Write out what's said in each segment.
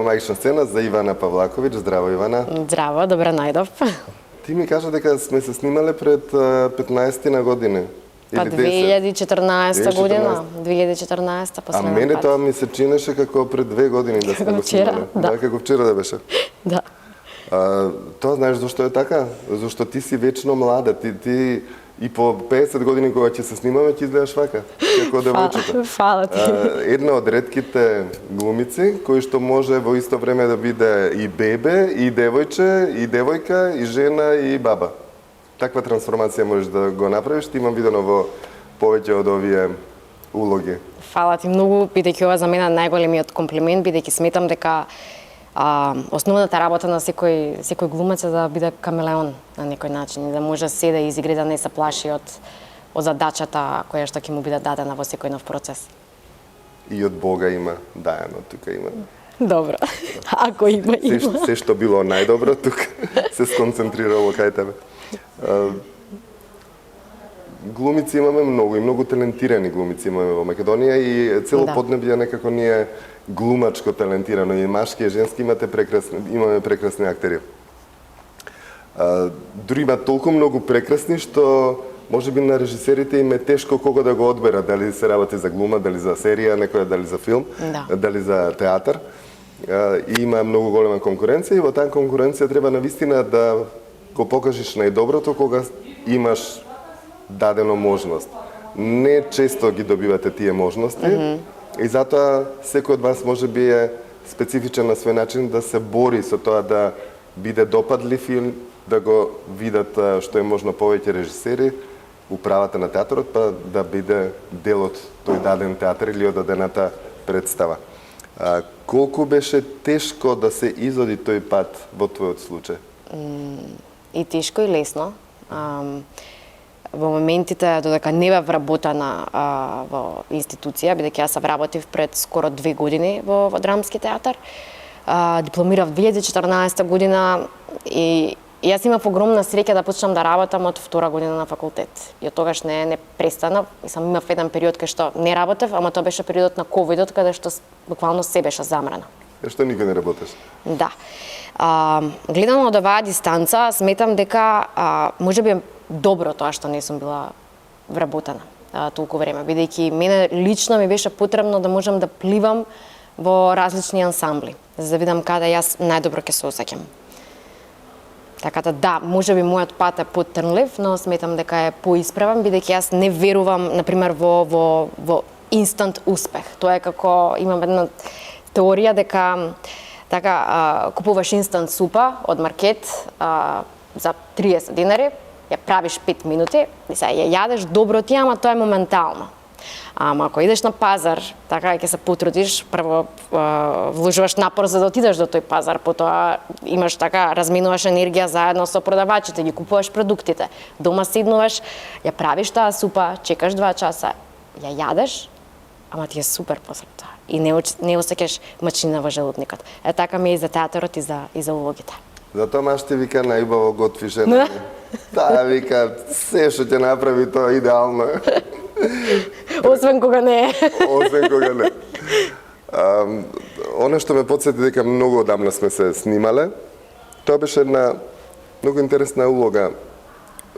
магична сцена за Ивана Павлаковиќ. Здраво, Ивана. Здраво, добре најдов. Ти ми кажа дека сме се снимале пред 15 на години. Па 2014 година, 2014 А мене тоа ми се чинеше како пред 2 години да сме го снимале. Да, како вчера да беше. Да. Тоа знаеш зашто е така? Зашто ти си вечно млада, ти и по 50 години кога ќе се снимаме ќе изгледаш вака, како девојчето. Фала ти. Една од ретките глумици кои што може во исто време да биде и бебе, и девојче, и девојка, и жена, и баба. Таква трансформација можеш да го направиш, ти имам видено во повеќе од овие улоги. Фала ти многу, бидејќи ова за мене најголемиот комплимент, бидејќи сметам дека основната работа на секој глумец е да биде камелеон на некој начин и да може се да изигри, да не се плаши од задачата која што ќе му биде дадена во секој нов процес. И од Бога има даено, тука има. Добро. Ако има. Се што било најдобро тука се сконцентрирало кај тебе. Глумици имаме многу и многу талентирани глумици имаме во Македонија и цело поднебје некако ни е глумачко талентирано, и машки и женски имаме прекрасни актери. Дури има толку многу прекрасни што можеби на режисерите им е тешко кого да го одберат, дали се работи за глума, дали за серија, некоја дали за филм, дали за театар. И има многу голема конкуренција и во таа конкуренција треба навистина да го покажеш најдоброто кога имаш дадено можност. Не често ги добивате тие можности и затоа секој од вас можеби е специфичен на свој начин да се бори со тоа да биде допадлив и да го видат што е можно повеќе режисери, управата на театрот, па да биде дел од тој даден театар или од дадената представа. Колку беше тешко да се изоди тој пат во твојот случај? И тешко и лесно. Во моментите додека не бев вработена во институција, бидејќи јас се вработив пред скоро 2 години во драмски театар, дипломирав 2014 година и јас имав огромна среќа да почнам да работам од 2 година на факултет. И од тогаш не престанав и сам имав еден период кај што не работев, ама тоа беше периодот на ковидот каде што буквално се беше замрано. Што никој не работеш? Да. Гледано од оваа дистанца, сметам дека можеби добро тоа што не сум била вработена толку време, бидејќи мене лично ми беше потребно да можам да пливам во различни ансамбли, за да видам каде јас најдобро ќе се осеќам. Така да, можеби мојот пат е потрнлив, но сметам дека е поисправен, бидејќи јас не верувам, например, во инстант успех. Тоа е како, имам една теорија дека купуваш инстант супа од маркет за 30 динари, ја правиш 5 минути, и сега ја јадеш добро ти, ама тоа е моментално. Ама ако идеш на пазар, така ќе се потрудиш, прво вложуваш напор за да отидеш до тој пазар, потоа имаш разменуваш енергија заедно со продавачите, ги купуваш продуктите, дома седнуваш, ја правиш таа супа, чекаш 2 часа, ја јадеш, ама ти е супер после тоа и не осеќаш мачнина во желудникот. Е така ми е и за театарот и за улогите. Затоа маш ти вика најубаво готви жена. Таа вика се што ќе направи тоа идеално. Освен кога не е. Освен кога не. Оно што ме потсети дека многу одамна сме се снимале, тоа беше една многу интересна улога.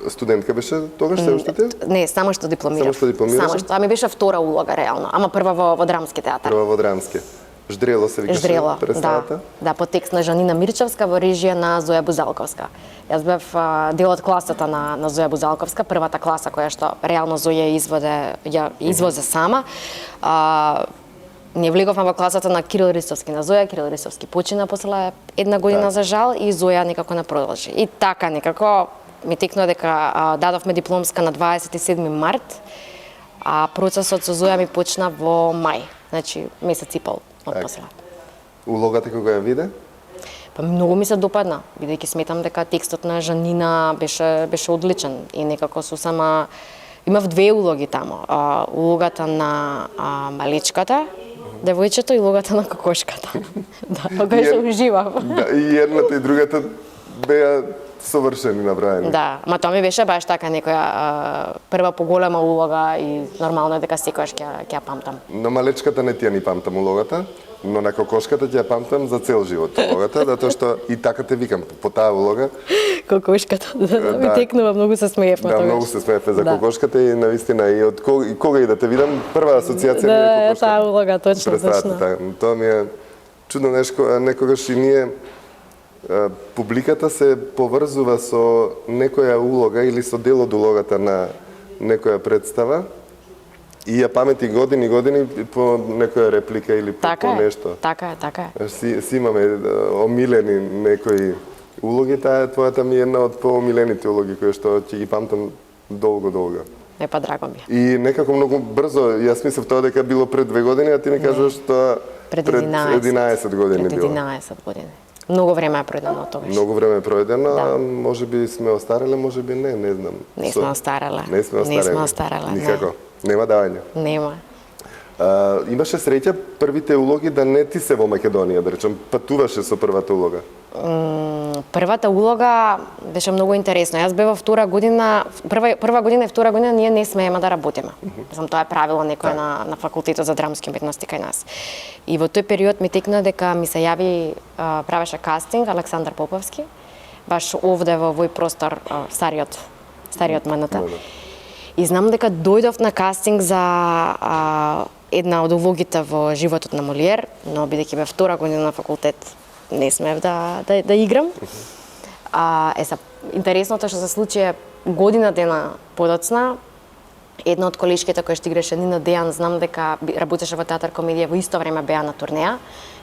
Студентка беше тогаш, се уште ти? Не, само што дипломирав. Само што, ми беше втора улога реално, ама прва во драмски театар. Прва во драмски. Ждрело се викаше представата? Да, по текст на Жанина Мирчевска во режија на Зоја Бузалковска. Јас бев дел од класата на Зоја Бузалковска, првата класа која што реално Зоја извозе сама. Не влеговме во класата на Кирил Ристовски на Зоја, Кирил Ристовски почина после 1 година за жал и Зоја некако не продолжи. И така некако ми текнува дека дадовме дипломска на 27 март, а процесот со Зоја ми почна во мај, значи месец и пол од после. Улогата кога ја виде? Па многу ми се допадна, бидејќи сметам дека текстот на Жанина беше одличен и некако сама имав 2 улоги таму. Улогата на малечката, девојчето и улогата на кокошката. Да, кога се уживав. Да, и едната и другата беа совршени направени. Да, ма тоа ми беше баш така некоја прва поголема улога и нормално е дека секогаш ќе ја памтам. На малечката не ти ја ни памтам улогата. Но на кокошката ќе ја памтам за цел живот улогата, затоа што и така те викам по таа улога. Кокошката, ми текнува, многу се смеевме тогаш. Да, многу се смеевме за кокошката и навистина и од кога и да те видам, прва асоциација ми е кокошката. Таа улога, точно. Тоа ми е чудно некогаш и ние публиката се поврзува со некоја улога или со дел од улогата на некоја представа и ја памети години по некоја реплика или по нешто. Така е. Си имаме омилени некои улоги, таа твојата ми е една од поомилените улоги кои што ќе ги памтам долго. Па драго ми. И некако многу брзо, јас мислев тоа дека било пред 2 години, а ти ми кажуваш тоа пред 11 години било. Пред 11 години. Многу време е пројдено од тогаш. Многу време е пројдено, а можеби сме остареле, можеби не знам. Не сме остареле. Не сме остареле. Никако. Нема давање. Нема. Имаше среќа првите улоги да не ти се во Македонија, да речем, патуваше со првата улога? Првата улога беше многу интересно. Јас бев во втора година, прва година и втора година ние не смееме да работиме. Тоа е правило некој на факултетот за драмски уметности кај нас. И во тој период ми текна дека ми се јави, правеше кастинг Александар Поповски, баш овде во овој простор, стариот МНТ. И знам дека дојдов на кастинг за една од улогите во животот на Молиер, но бидејќи бев втора година на факултет, не смеев да играм. Интересното што се случи година дена подоцна, една од колешките која што играше Нина Дејан, знам дека работеше во театар комедија, во исто време беа на турнеја.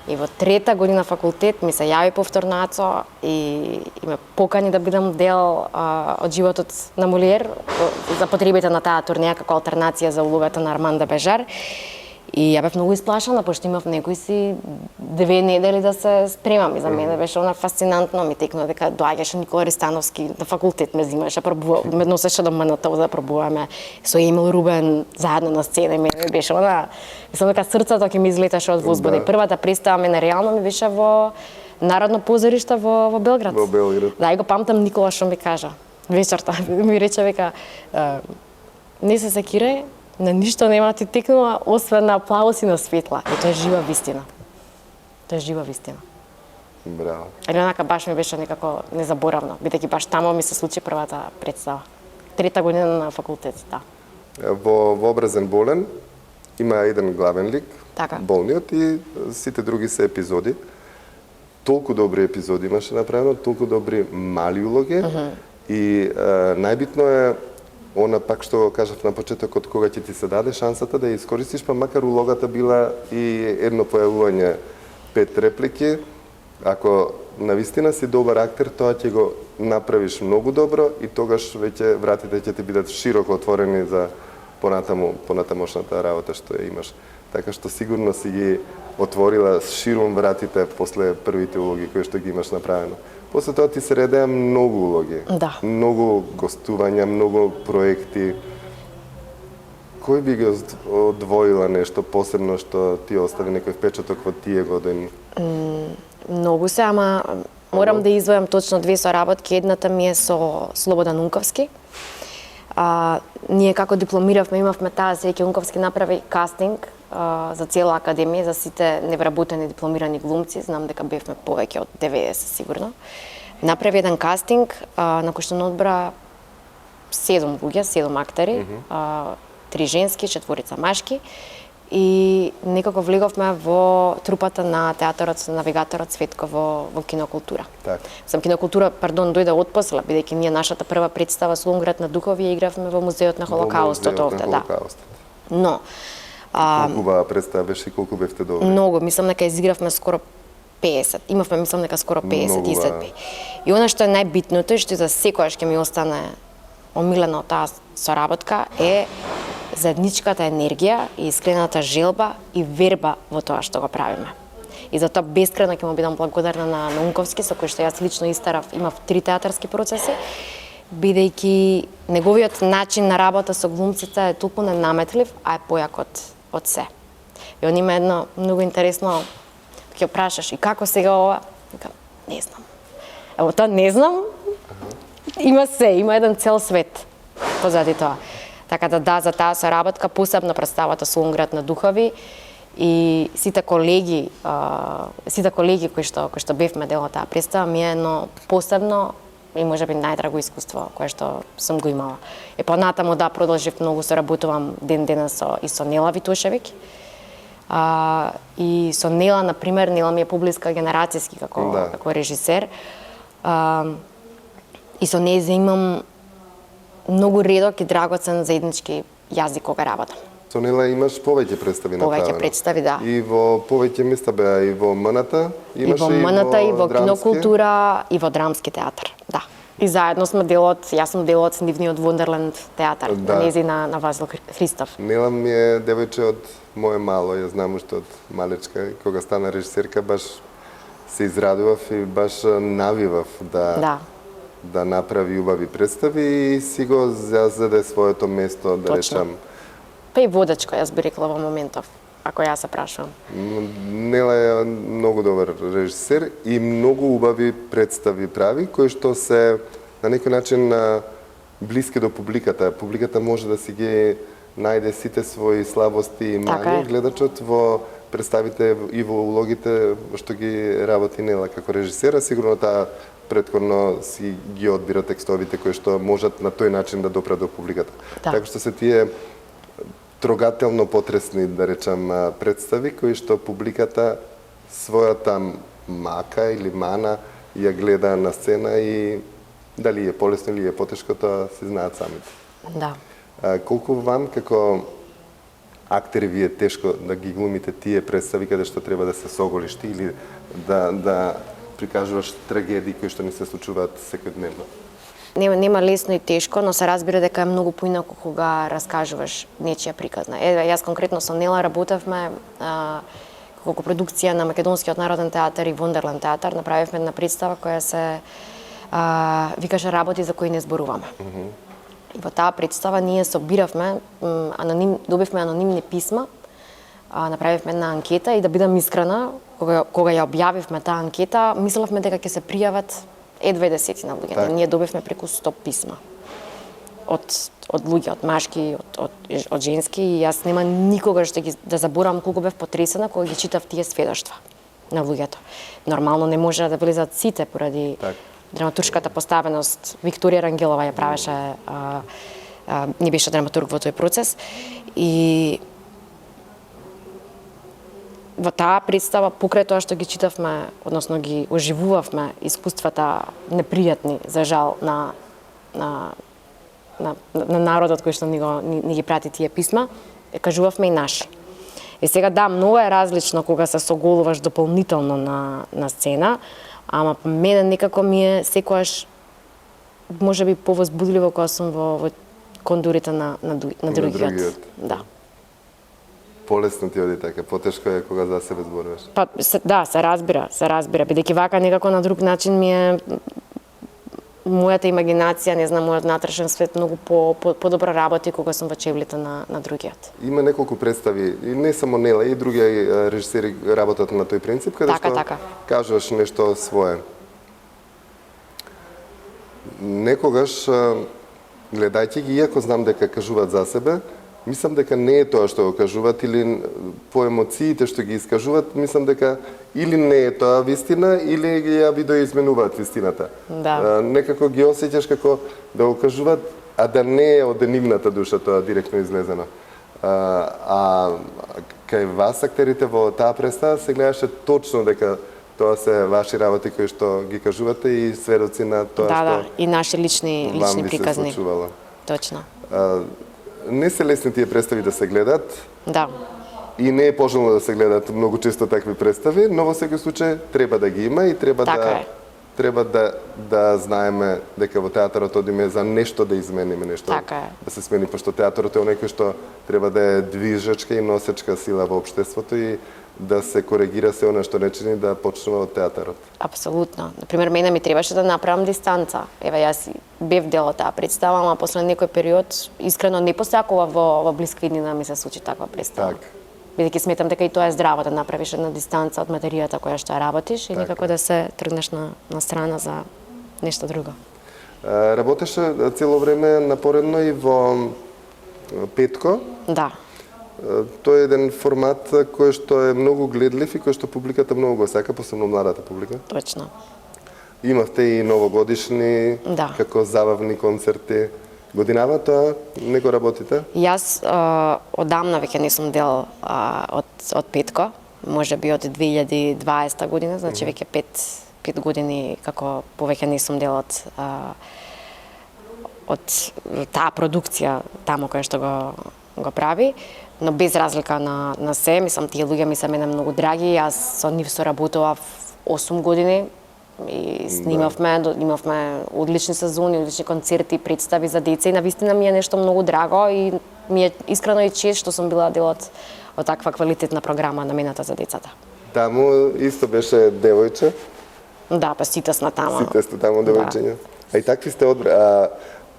И во трета година факултет ми се јави повторно Ацо и ме покани да бидам дел од животот на Молиер за потребите на таа турнеја како алтернација за улогата на Арманда Бежар. И ја бев многу исплашана, пошто имав некои си 2 недели да се спремам. И за мене беше она фасцинантно, ми текна дека доаѓаше Никола Ристановски на факултет, ме зимаше, ме носеше до МНТ да пробуваме со Емил Рубен заедно на сцена. И мене беше она, мислам дека срцето ќе ми излеташе од возбуда. И првата представа мене реално ми беше во Народно позориште во Белград. Во Белград. Да, и го памтам Никола што ми кажа. Вечерта ми рече века, не се секирај, на ништо нема ти текнува, освен на аплауз и на светла. И тоа е жива вистина. Тоа е жива вистина. Браво. Или онака баш ми беше некако незаборавно, бидејќи баш таму ми се случи првата представа. Трета година на факултет, да. Во Образен болен има еден главен лик, така. Болниот, и сите други се епизоди. Толку добри епизоди имаше направено, толку добри мали улоги. И најбитно е она пак што го кажав на почетокот, кога ќе ти се даде шансата да ја искористиш, па макар улогата била и едно појавување 5 реплики, ако навистина си добар актер, тоа ќе го направиш многу добро и тогаш веќе вратите ќе ти бидат широко отворени за понатамошната работа што ја имаш. Така што сигурно си ги отворила широм вратите после првите улоги кои што ги имаш направено. После тоа ти се редеа многу улоги. Да. Многу гостувања, многу проекти. Кој би ги одвоила нешто посебно што ти остави некој впечаток во тие години? Многу се, ама морам да издвојам точно 2 соработки. Едната ми е со Слободан Унковски. Ние како дипломиравме, имавме таа среќа, Унковски направи кастинг за цела академија, за сите невработени дипломирани глумци, знам дека бевме повеќе од 90 сигурно. Направи еден кастинг на кој што одбра 7 луѓе, 7 актери, 3 женски, 4 машки, и некако влеговме во трупата на театарот Навигаторот Светко во кинокултура. Так. Сам кинокултура, дојде отпосла, бидејќи ние нашата прва представа Слунград на духови ја игравме во Музеот на Холокаустот овде, да. Но колку убава представа беше и колку бевте добри? Многу, мислам дека изигравме скоро 50. Имавме, мислам дека скоро 50 изvedби. И она што е најбитното и што за секојаш ќе ми остане омилено таа соработка е заедничката енергија и искрената желба и верба во тоа што го правиме. И затоа бескрајно ќе му бидам благодарна на Унковски, со кој што јас лично истарав, имав 3 театарски процеси, бидејќи неговиот начин на работа со глумците е толку ненаметлив, а е појак од се. И он има едно многу интересно, ќе прашаш и како сега ова? Не знам. Ево тоа не знам, има се, има еден цел свет позади тоа. Така да, за таа соработка, посебно представата Слунград на духови, И сите колеги кои што бевме дел од таа представа ми е едно посебно и можеби најдраго искуство кое што сум го имала. И понатаму да продолжив многу соработувам ден денес и со Нела Витошевиќ. И со Нела, например, Нела ми е поблиска генерацијски како режисер. И со неја имам многу редок и драгоцен заеднички јазик кога работам. Со Нела имаш повеќе представи направено. Повеќе представи, да. И во повеќе места беа и во МНТ, имаше и во кинокултура, и во драмски театар, да. И заедно сме јас сум дел од нивниот Вондерленд театар, на незина на Вазил Христов. Нела ми е девојче од моје мало, ја знам уште од малечка, кога стана режисерка баш се израдував и баш навивав да направи убави представи и си го зазеде своето место, да речам. Па и водачка, јас би рекла во моментов, ако јас се прашувам. Нела е многу добар режисер и многу убави представи прави, кои што се на некој начин блиски до публиката. Публиката може да си ги најде сите своји слабости и мани, гледачот во представите и во улогите што ги работи Нела како режисера. Сигурно таа претходно си ги одбира текстовите кои што можат на тој начин да допрат до публиката. Така што се тие трогателно потресни, да речам, представи кои што публиката својата мака или мана ја гледа на сцена и дали е полесно или е потешко, тоа се знаат самите. Да. Колку вам како актери ви е тешко да ги глумите тие представи каде што треба да се соголиш ти или да прикажуваш трагедии кои што не се случуваат секојдневно? Нема лесно и тешко, но се разбира дека е многу поинаку кога раскажуваш нечија приказна. Јас конкретно со Нела работевме како продукција на Македонскиот народен театар и Вондерленд театар, направивме една представа која се викаше Работи за кои не зборуваме. И во таа представа ние собиравме, добивме анонимни писма, направивме една анкета и да бидам искрена, кога ја објавивме таа анкета, мислевме дека ќе се пријават 20 на луѓе. Ние добивме преку 100 писма од луѓе, од машки, од женски и јас нема никогаш да заборавам колку бев потресена кога ги читав тие сведоштва на луѓето. Нормално не може да влезат сите поради драматуршката поставеност. Викторија Рангелова ја правеше, не беше драматург во тој процес и во таа представа, покрај тоа што ги читавме, односно ги оживувавме искуствата непријатни, за жал, на народот кој што ни ги прати тие писма, кажувавме и наши. И сега да, многу е различно кога се соголуваш дополнително на сцена, ама по мене некако ми е секојаш можеби повозбудливо кога сум во кондурите на другиот. Да. Полесно ти оди така, потешко е кога за себе зборуваш. Па да, се разбира, бидејќи вака некако на друг начин ми е мојата имагинација, не знам, мојот внатрешен свет многу подобро работи кога сум во чевлите на другиот. Има неколку представи, и не само Нела, и други режисери работат на тој принцип, каде што кажуваш нешто свое. Некогаш, гледајќи ги, иако знам дека кажуваат за себе, мислам дека не е тоа што го кажуваат или по емоциите што ги искажуваат, мислам дека или не е тоа вистина или ја видоизменуваат вистината. Да. Некако ги осеќаш како да го кажуваат, а да не е од нивната душа тоа директно излезено. Кај вас актерите во таа представа се гледаше точно дека тоа се ваши работи кои што ги кажувате и сведоци на тоа што да, и наши лични приказни. Точно. Не се лесни тие представи да се гледат. Да. И не е пожелно да се гледат многу често такви представи, но во секој случај треба да ги има и треба да знаеме дека во театарот одиме за нешто да измениме, нешто да се смени, пошто театарот е некој што треба да е движечка и носечка сила во општеството и да се коригира се она што не чини да почнува од театарот. Апсолутно. Например, мене ми требаше да направам дистанца. Ева, јас бев дел од таа представа, ама после некој период, искрено не посакува во блиска иднина ми се случи таква представа. Бидејќи сметам дека и тоа е здраво да направиш една дистанца од материјата која што работиш и некако да се тргнеш на страна за нешто друго. Работеше цело време напоредно и во Петко. Да. Тоа е еден формат кој што е многу гледлив и кој што публиката многу го сака, посебно младата публика. Точно. Имавте и новогодишни, како забавни концерти. Годинава тоа не го работите? Јас одамна веќе не сум дел од Петко, може би од 2020 година, значи веќе 5 години како повеќе не сум дел од таа продукција тамо која што го прави, но без разлика на се, мислам тие луѓе ми се мене многу драги, јас со нив соработував 8 години и снимавме, имавме одлични сезони, одлични концерти, представи за деца и навистина ми е нешто многу драго и ми е искрено и чест што сум била дел од таква квалитетна програма намената за децата. Таму исто беше девојче? Да, па сите сме таму. Сите сте таму девојчиња. А и такви сте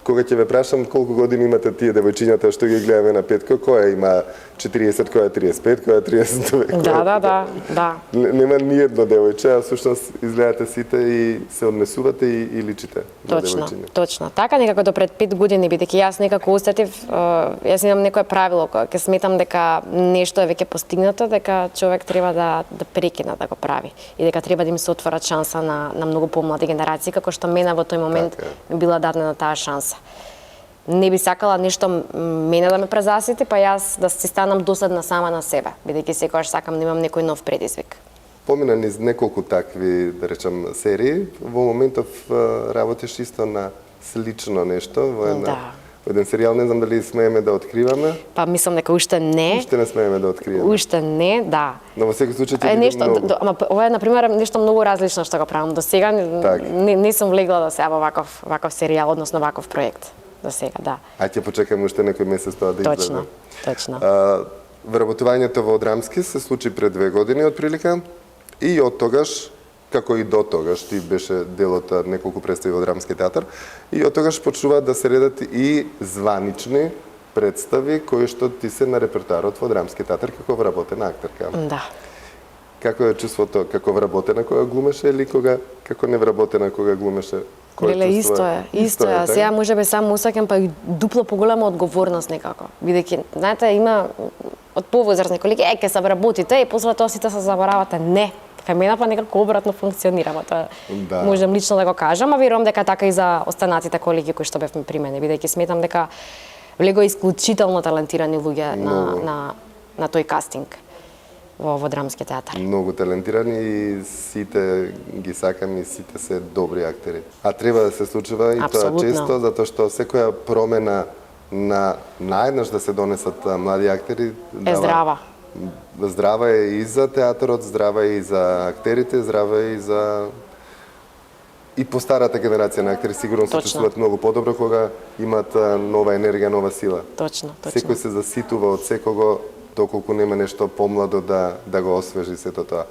кога ќе ве прашам колку години имате тие девојчињата што ги гледаме на Петко, која има 40, која 35, која 32? Да. Нема ни едно девојче, а всушност изгледате сите и се однесувате и личите на девојчиња. Точно. Така некако до пред 5 години, бидејќи јас некако усетив, јас имам некое правило, ќе сметам дека нешто е веќе постигнато, дека човек треба да прекина да го прави и дека треба да им се отвора шанса на многу помлади генерации, како што мене во тој момент ми била дадена таа шанса. Не би сакала нешто мене да ме презасити, па јас да си станам досадна сама на себе, бидејќи секогаш сакам да имам некој нов предизвик. Помина низ неколку такви, да речам, серии, во моментов работиш исто на слично нешто, во еден серијал, не знам дали смееме да откриваме. Па мислам дека уште не. Уште не смееме да откриеме. Уште не, да. Но во секој случај ќе биде многу. Ама ова е на пример нешто многу различно што го правам до сега. Не сум влегла да се во ваков серијал, односно ваков проект до сега, да. Ајде ќе почекаме уште некој месец тоа да излезе. Точно. Вработувањето во Драмски се случи пред 2 години отприлика и од тогаш, како и до тогаш, ти беше дел од неколку представи во Драмски театар, и од тогаш почнуваат да се редат и званични представи кои што ти се на репертоарот во Драмски театар како вработена актерка. Да. Како е чувството како вработена кога глумеше или како невработена кога глумеше? Леле, исто е. Сега можеби само усакам па и дупло поголема одговорност некако. Бидејќи, знаете, има од повозрастни колеги, ќе се вработите и после тоа сите се заборавате. Не. Кај мене па некако обратно функционира, тоа можам лично да го кажам, а верувам дека така и за останатите колеги кои што бевме при мене, бидејќи сметам дека влего исклучително талентирани луѓе на тој кастинг во Драмски театар. Многу талентирани и сите ги сакам и сите се добри актери. А треба да се случува и тоа често, затоа што секоја промена наеднаш да се донесат млади актери е здрава. Здрава е и за театарот, здрава е и за актерите, здрава е и по старата генерација на актери сигурно се чувствуваат многу подобро кога имаат нова енергија, нова сила. Точно. Секој се заситува од секого доколку нема нешто помладо да го освежи сето тоа.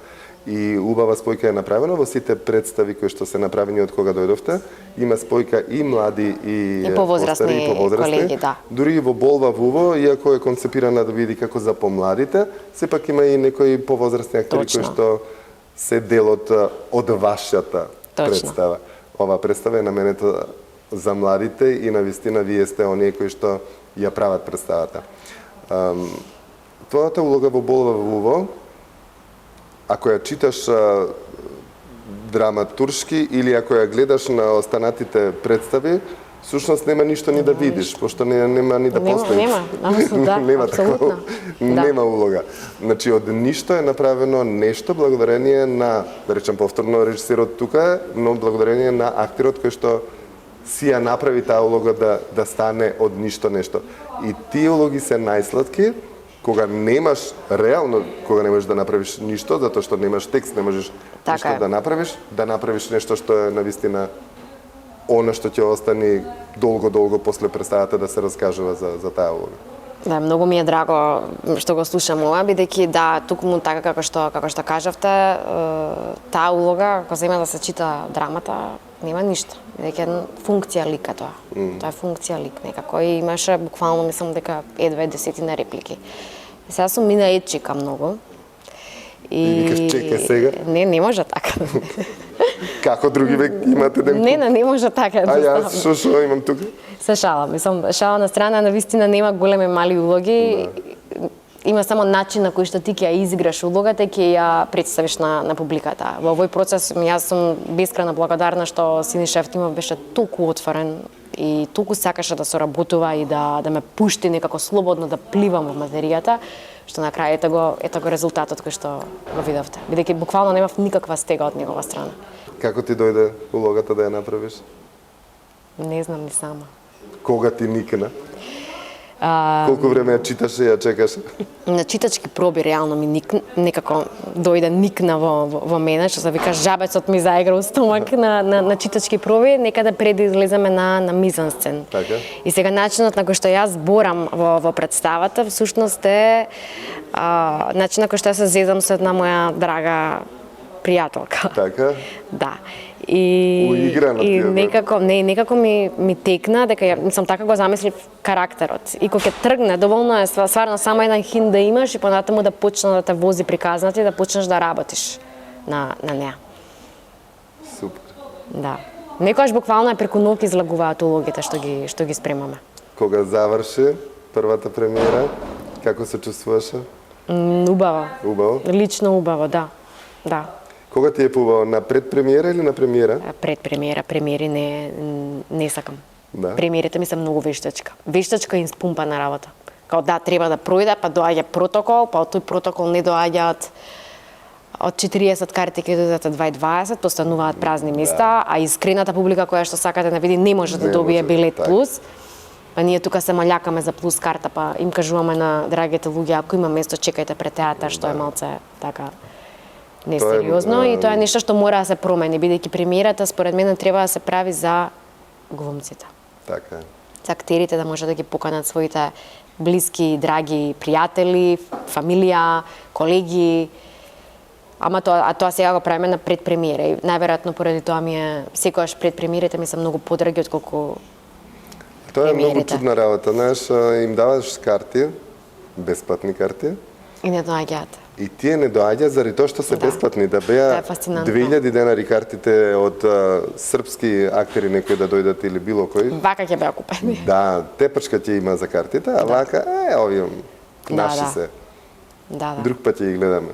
И убава спојка е направена во сите представи кои што се направени од кога дојдовте. Има спојка и млади и повозрастни колеги, да. Дури и во Болва Вуво, иако е концепирана да биде како за помладите, сепак има и некои повозрастни актери кои што се дел од вашата представа. Ова представа е наменета за младите и навистина вие сте оние кои што ја прават представата. Твојата улога во Болва Вуво, ако ја читаш драматуршки или ако ја гледаш на останатите представи, всушност нема ништо ни да видиш, пошто нема ни да постоиш. Нема такова. Нема улога. Значи, од ништо е направено нешто благодарение на, да речем повторно, режисерот тука, но благодарение на актерот кој што си ја направи таа улога да стане од ништо нешто. И тие улоги се најсладки, кога немаш, реално, кога не можеш да направиш ништо, затоа што немаш текст, не можеш ништо да направиш нешто што е навистина она што ќе остани долго после представата да се раскажува за таа улога. Да, многу ми е драго што го слушам ова, бидејќи да, тукму така како што кажавте, таа улога, кога се има да се чита драмата, нема ништо. Бидејќи е функција лика тоа. Тоа е функција лик некако и имаше буквално мислам дека едва 10 реплики. И сега сум мина етчика многу. И викаш чекај сега? Не може така. Како други век имате ден? Не може така. А јас шо имам тука? Се шала, мислам, шала на страна, навистина нема големи мали улоги. има само начин на кој што ти ќе ја изиграш улогата и ќе ја представиш на публиката. Во овој процес јас сум бескрајно благодарна што Синиша Ефтимов беше толку отворен и толку сакаше да соработува и да ме пушти некако слободно да пливам во материјата, што на крај ето го резултатот кој што го видовте. Бидејќи буквално немав никаква стега од негова страна. Како ти дојде улогата да ја направиш? Не знам ни сама. Кога ти никна? Колку време ја читаше и ја чекаше? На читачки проби реално ми некако дојде никна во мене, што се вика жабецот ми заигра у стомак на читачки проби, некаде пред да излеземе на мизансцен. Така. И сега начинот на кој што јас зборам во представата всушност е начинот на кој што јас се зезам со една моја драга пријателка. Така? Да. И некако ми текна дека ја сум така го замислив карактерот. И кога ќе тргне, доволно е стварно само еден хин да имаш и понатаму да почне да те вози приказната и да почнеш да работиш на неа. Супер. Да. Некојаш буквално е преку ноќ излагуваат улогите што ги спремаме. Кога заврши првата премиера, како се чувствуваше? Убаво. Убаво? Лично убаво, да. Да. Кога ти е поубаво, на предпремиера или на премиера? Предпремиера, премиери не сакам. Да. Премиерите ми се многу вештачка. Вештачка и испумпана работа. Као да, треба да пројде, па доаѓа протокол, па од тој протокол не доаѓаат од 40 карти ќе дојдат 20, постануваат празни места, а искрената публика која што сака да не види не може да добие билет плюс. Па ние тука се малјакаме за плюс карта, па им кажуваме на драгите луѓе, ако има место, чекајте пред театар, што е малце така несериозно и тоа е нешто што мора да се промени, бидејќи премиерата според мене треба да се прави за глумците. Така. За актерите да може да ги поканат своите блиски, драги пријатели, фамилија, колеги. Ама тоа сега го правиме на предпремиера и најверојатно поради тоа ми е секогаш предпремиерите ми се многу подраги отколку Тоа е многу чудна работа, знаеш, им даваш карти, бесплатни карти. И не доаѓаат. И тие не доаѓаат заради тоа што се бесплатни, да беа 2000 денари картите од српски актери некои да дојдат или било кој. Вака ќе беа купени. Да, тепачка ќе има за картите, а вака овие наши се. Да. Друг пат ќе ги гледаме.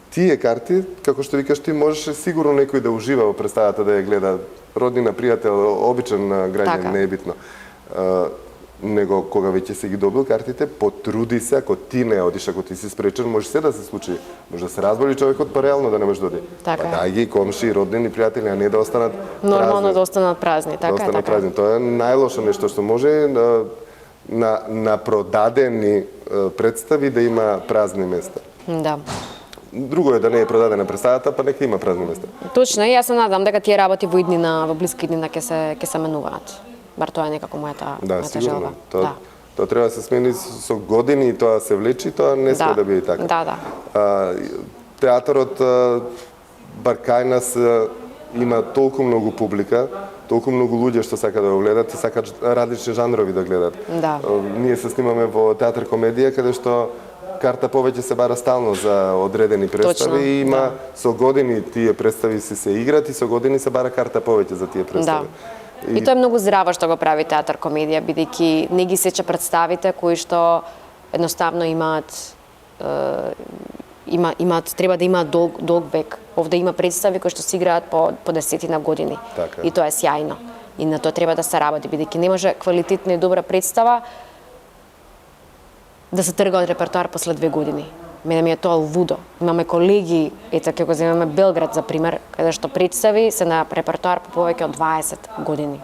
Тие карти, како што викаш ти, можеше сигурно некој да ужива во представата да ја гледа, роднина, пријател, обичен граѓанин, не е битно. Него кога веќе си ги добил картите, потруди се, ако ти не одиш, ако ти си спречен, може се да се случи. Може да се разболи човекот, па реално да не може да оди. Така е. Дај ги комши, роднини, пријатели, а не да останат празни. Нормално да останат празни, така е. Да останат празни. Тоа е најлошо нешто што може на продадени представи да има празни места. Да. Друго е да не е продадена представата, па нека има празни места. Точно, и јас се надам дека тие работи во иднина, во блиска иднина ќе се менуваат. Бар тоа е некако мојата желба. Тоа треба да се смени со години и тоа се влечи, тоа не sme да биде така. Да. Театарот бар кај нас има толку многу публика, толку многу луѓе што сака да го гледат и сакаат различни жанрови да гледат. Да. Ние се снимаме во театар комедија каде што карта повеќе се бара стално за одредени представи и има со години тие представи се играт и со години се бара карта повеќе за тие представи. И тоа е многу здраво што го прави театар комедија, бидејќи не ги сеча представите кои што едноставно треба да имаат долг век. Овде има представи кои што се играат по десетина години. Така. И тоа е сјајно. И на тоа треба да се работи, бидејќи не може квалитетна и добра представа да се трга од репертоар после 2 години. Мене ми е тоа лудо. Имаме колеги, ето ќе го земеме Белград за пример, каде што представи се на репертоар по повеќе од 20 години.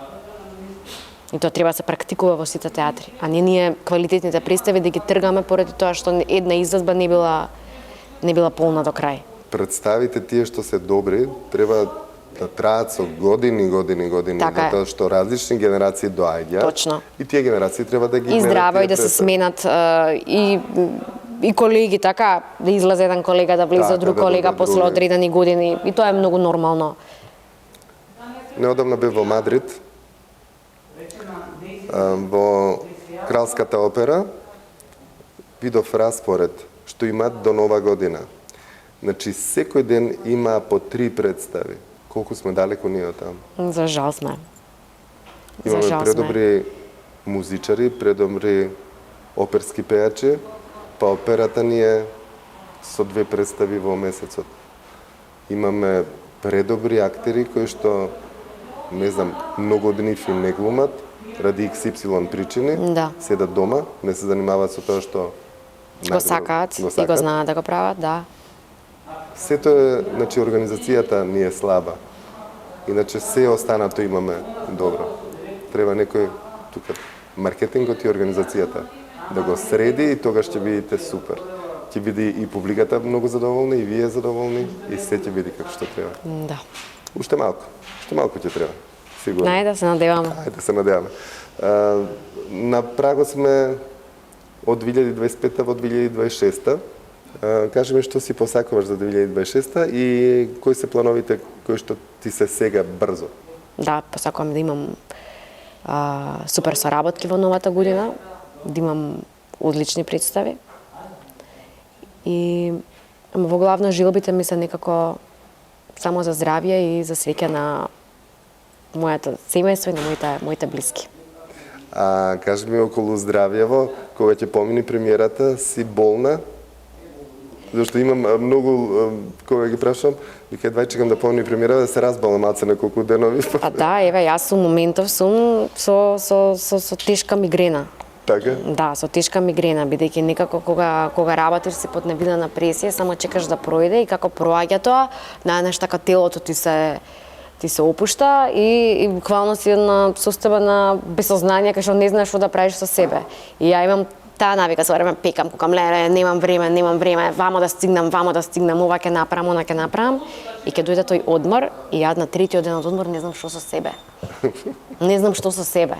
И тоа треба да се практикува во сите театри. А не ние квалитетните представи да ги тргаме поради тоа што една изложба не била полна до крај. Представите тие што се добри треба да траат со години, така затоа што различни генерации доаѓаат. Точно. И тие генерации треба да ги гледат. И здраво и да се сменат и колеги, така, да излезе еден колега, да влезе друг колега после одредени години. И тоа е многу нормално. Неодамна бев во Мадрид, во Кралската опера, видов распоред што имаат до Нова година. Значи, секој ден има по 3 представи. Колку сме далеко ние од таму? За жал сме. Имаме предобри музичари, предобри оперски пејачи, Па операта ни е со 2 представи во месецот. Имаме предобри актери кои што, не знам, многу од нив и не глумат, ради XY причини, седат дома, не се занимаваат со тоа што го сакаат и го знаат да го прават, да. Сето е, значи, организацијата ни е слаба. Иначе се останато имаме добро. Треба некој тука маркетингот и организацијата да го среди и тогаш ќе видите супер. Ќе биде и публиката многу задоволна, и вие задоволни, и се ќе биде како што треба. Да. Уште малку ќе треба. Сигурно. Најде се надеваме. Ајде се надеваме. На прагот сме од 2025 во 2026. Кажи ми што си посакуваш за 2026 и кои се плановите кои што ти се сега брзо? Да, посакувам да имам супер соработки во новата година, да имам одлични представи. И во главно желбите ми се некако само за здравје и за среќа на моето семејство и на моите блиски. Кажи ми околу здравјево, кога ќе помини премиерата, си болна? Зашто имам многу, кога ги прашам, вика, двај чекам да помни премиера, да се разбала маце на колку денови. Да, еве, јас сум моментов сум со тешка мигрена. Така? Да, со тешка мигрена, бидејќи некако кога работиш си под невидена пресија, само чекаш да пројде и како проаѓа тоа, најнаш така телото ти се опушта и буквално си една состојба на безсознание кај што не знаеш што да правиш со себе. И ја имам таа навика, со време пекам, кога млере, немам време, вамо да стигнам, ова ќе направам, она ќе направам. И ќе дојде тој одмор, и ја на третиот ден од одмор не знам што со себе. Не знам што со себе.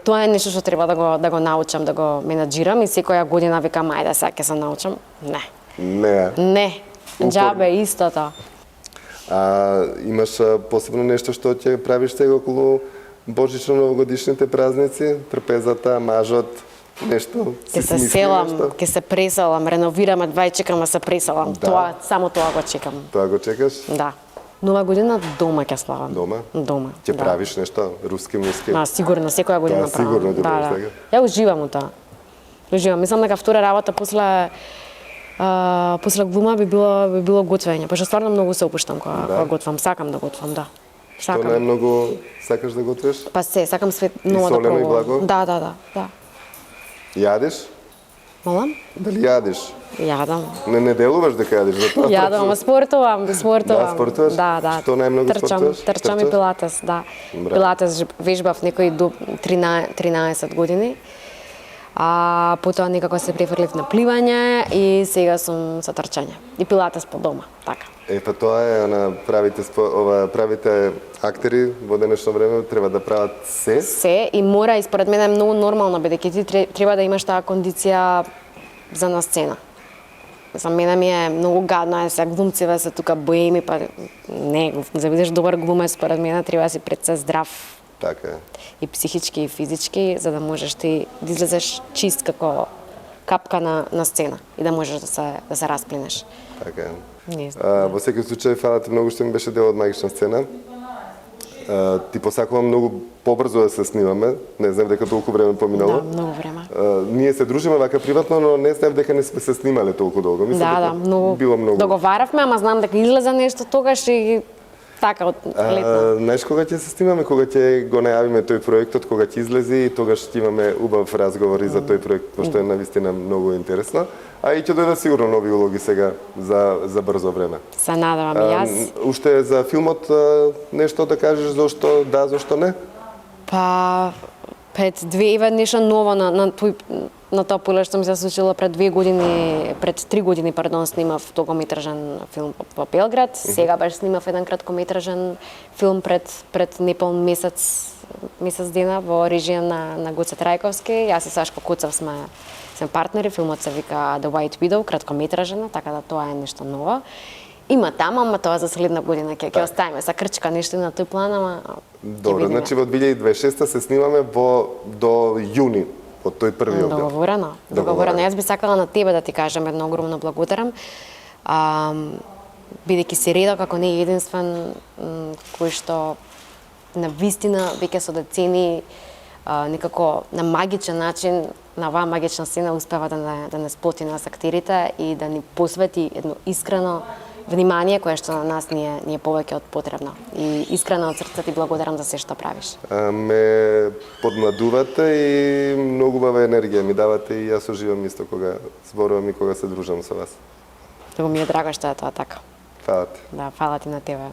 Тоа е нешто што треба да го научам, да го менаџирам и секоја година викам, ајде сега ќе се научам. Не. Џабе истото. Имаш посебно нешто што ќе правиш сега околу божично-новогодишните празници, трпезата, мажот, нешто? Ќе се преселам, реновираме, двај чекам да се преселам. Да. Само тоа го чекам. Тоа го чекаш? Да. Нова година дома ќе славам. Дома? Ќе правиш нешто, руски муски? Сигурно, секоја година правам. Сигурно да правиш така? Ја уживам у тоа. Мислам дека втора работа после глума би било готвење, пошто стварно многу се опуштам кога готвам, сакам да готвам, да. Што најмногу сакаш да готвиш? Па сакам све ново да пробувам. И солено и благо? Да. Јадеш? Молам? Дали јадеш? Јадам. Не делуваш дека јадеш за тоа? Јадам, ама спортувам. Да, спортуваш? Да. Што најмногу спортуваш? Трчам и пилатес, да. Пилатес вежбав некои до 13 години. Потоа некако се префрлив на пливање и сега сум со трчање. И пилатес по дома, така. Па тоа е, правите актери во денешно време треба да прават се. Се и мора, и според мене е многу нормално, бидејќи ти треба да имаш таа кондиција за на сцена. За мене ми е многу гадно, се глумците се тука боеми, па не, за да бидеш добар глумец, според мене треба да си пред се здрав. Така е. И психички, и физички, за да можеш ти да излезеш чист како капка на сцена и да можеш да се расплинеш. Така е. Во секој случај, фала ти многу што ми беше дел од магична сцена. Ти посакувам многу побрзо да се снимаме. Не знам дека толку време поминало. Да, многу време. Ние се дружиме вака приватно, но не знам дека не сме се снимале толку долго. Мислам било многу. Договаравме, ама знам дека излезе нешто тогаш и така од летно. Знаеш кога ќе се снимаме, кога ќе го најавиме тој проектот, кога ќе излези и тогаш ќе имаме убав разговор и за тој проект, пошто е навистина многу интересно. А и ќе дојдат сигурно нови улоги сега за брзо време. Се надевам и јас. Уште за филмот нешто да кажеш зошто да, зошто не? Па пред нешто ново на тоа поле што ми се случило пред 3 години, снимав долгометражен филм во Белград. Сега баш снимав еден краткометражен филм пред непол месец дена во режија на Гоце Трајковски. Јас и Сашко Куцев сме партнери, филмот се вика The White Widow, краткометражен, така да тоа е нешто ново. Има таму, ама тоа за следна година ќе оставиме са крчка нешто на тој план, ама добро, значи во 2026 се снимаме до јуни, од тој први објав. Договорено. Јас би сакала на тебе да ти кажам едно огромно благодарам. Бидејќи си редо како не е единствен кој што на вистина веќе со децени некако на магичен начин на оваа магична сцена успева да не сплоти нас актерите и да ни посвети едно искрено внимание кое што на нас ни е повеќе од потребно. И искрено од срце ти благодарам за се што правиш. Ме подмладувате и многу убава енергија ми давате и јас уживам исто кога зборувам и кога се дружам со вас. Многу ми е драго што е тоа така. Фала ти. Да, фала ти на тебе.